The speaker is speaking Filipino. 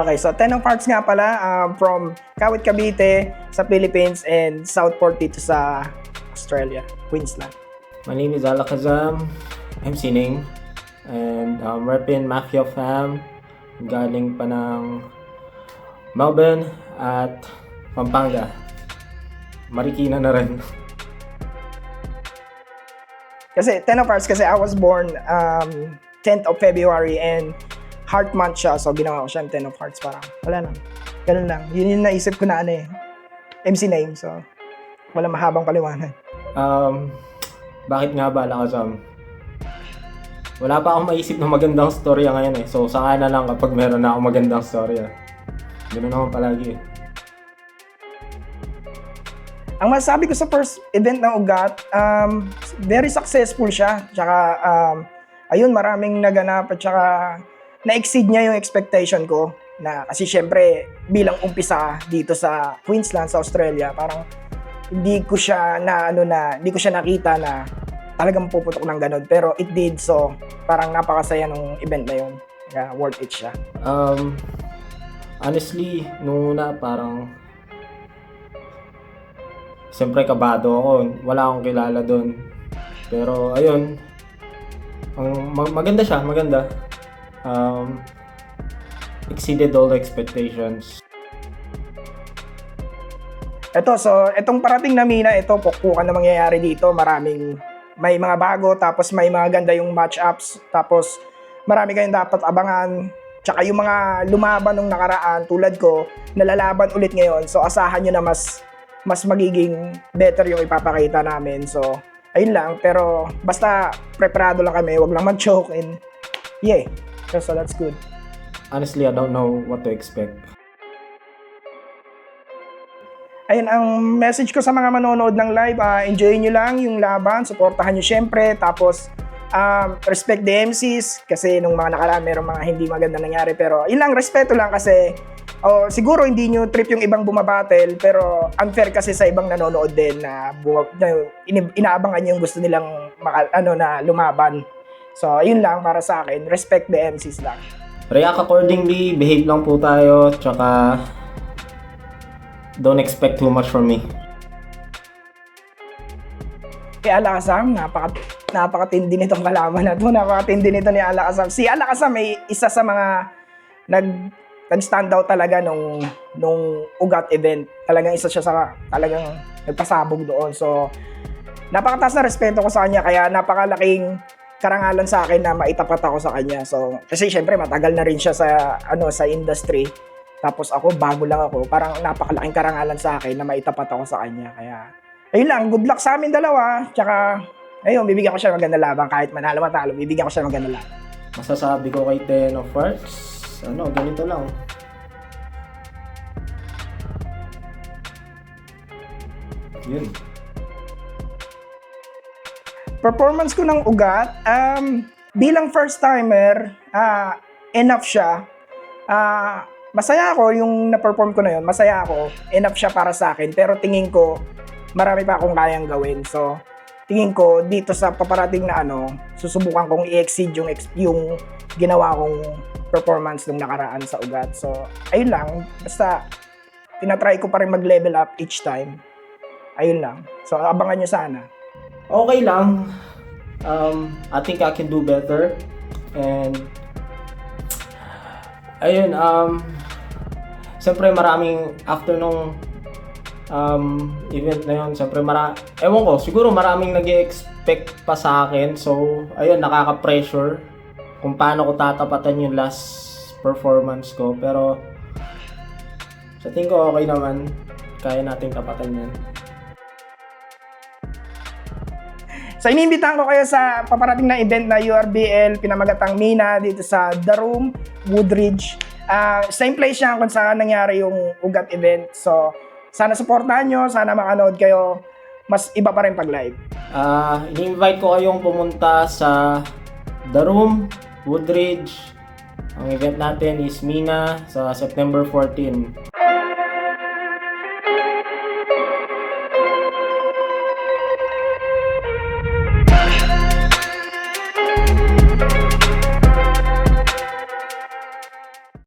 Okay, so 10 of Hearts nga pala, from Kawit, Cavite sa Philippines and Southport dito sa Australia, Queensland. My name is Alakazam, MC Ning, and reppin Mafia Fam, galing pa ng Melbourne at Pampanga. Marikina na rin. Kasi 10 of Hearts kasi I was born 10th of February and Heart Month siya, so ginawa ko siyang 10 of Hearts, parang wala lang. Ganun lang. Yun yung naisip ko na MC name, so wala mahabang paliwanag. Bakit nga ba Alakazam? Wala pa akong maisip na magandang storya ngayon eh. So saka na lang kapag meron na akong magandang storya. Ganoon naman palagi eh. Ang masasabi ko sa first event ng Ugat, very successful siya. Tsaka, ayun, maraming naganap at tsaka na-exceed niya yung expectation ko. Kasi syempre, bilang umpisa dito sa Queensland, sa Australia, parang hindi ko siya nakita na talagang puputok ng ganun. Pero it did, so parang napakasaya nung event na yun. Kaya worth it siya. Honestly, nung una parang siyempre kabado ako. Wala akong kilala doon. Pero ayun, maganda siya, maganda. Exceeded all expectations. Itong parating na Mina, ito pukpukan na mangyayari dito. May mga bago, tapos may mga ganda yung match-ups, tapos marami kayong dapat abangan. Tsaka yung mga lumaban nung nakaraan, tulad ko, nalalaban ulit ngayon. So asahan nyo na mas magiging better yung ipapakita namin. So ayun lang, pero basta preparado lang kami, wag lang mag-choke and yeah. So that's good. Honestly, I don't know what to expect. Ayun, ang message ko sa mga manonood ng live, enjoy nyo lang yung laban, supportahan nyo syempre, tapos respect the MCs, kasi nung mga nakaraan merong mga hindi maganda nangyari, pero yun lang, respeto lang kasi siguro hindi nyo trip yung ibang bumabattle, pero unfair kasi sa ibang nanonood din na inaabangan nyo yung gusto nilang na lumaban. So ayun lang para sa akin, respect the MCs lang. React accordingly, behave lang po tayo, tsaka don't expect too much from me. Kay Alakazam, napakatindi nitong kalaban na ito. Napakatindi nito ni Alakazam. Si Alakazam ay isa sa mga nag-stand out talaga nung Ugat event. Talagang isa siya sa talagang nagpasabog doon. So, napakataas na respeto ko sa kanya. Kaya napakalaking karangalan sa akin na maitapat ako sa kanya. So, kasi syempre matagal na rin siya sa industry. Tapos ako, bago lang ako. Parang napakalaking karangalan sa akin na maitapat ako sa kanya. Kaya, ayun lang, good luck sa amin dalawa. Tsaka, ayun, bibigyan ko siya ng maganda laban. Kahit manalo matalo, bibigyan ko siya ng maganda laban. Masasabi ko kay 10 of Hearts, ganito lang. Yun. Performance ko ng Ugat, bilang first timer, enough siya. Masaya ako yung na-perform ko na yun. Masaya ako. Enough siya para sa akin. Pero tingin ko, marami pa akong kayang gawin. So, tingin ko, dito sa paparating na susubukan kong i-exceed yung ginawa kong performance nung nakaraan sa Ugat. So, ayun lang. Basta, tinatry ko pa rin mag-level up each time. Ayun lang. So, abangan nyo sana. Okay lang. I think I can do better. And ayun, siyempre maraming after nung event na yun, siyempre ewan ko, siguro maraming nag-expect pa sa akin. So, ayun, nakaka-pressure kung paano ko tatapatan yung last performance ko. Pero sa tingin ko okay naman. Kaya nating tapatan yan. So, iniimbitahan ko kayo sa paparating na event na URBL Pinamagatang Mina dito sa The Room, Woodridge. Same place siya kung saan nangyari yung Ugat event. So, sana supportahan nyo, sana makanood kayo. Mas iba pa rin pag live. Ini-invite ko kayong pumunta sa The Room, Woodridge. Ang event natin is Mina sa September 14.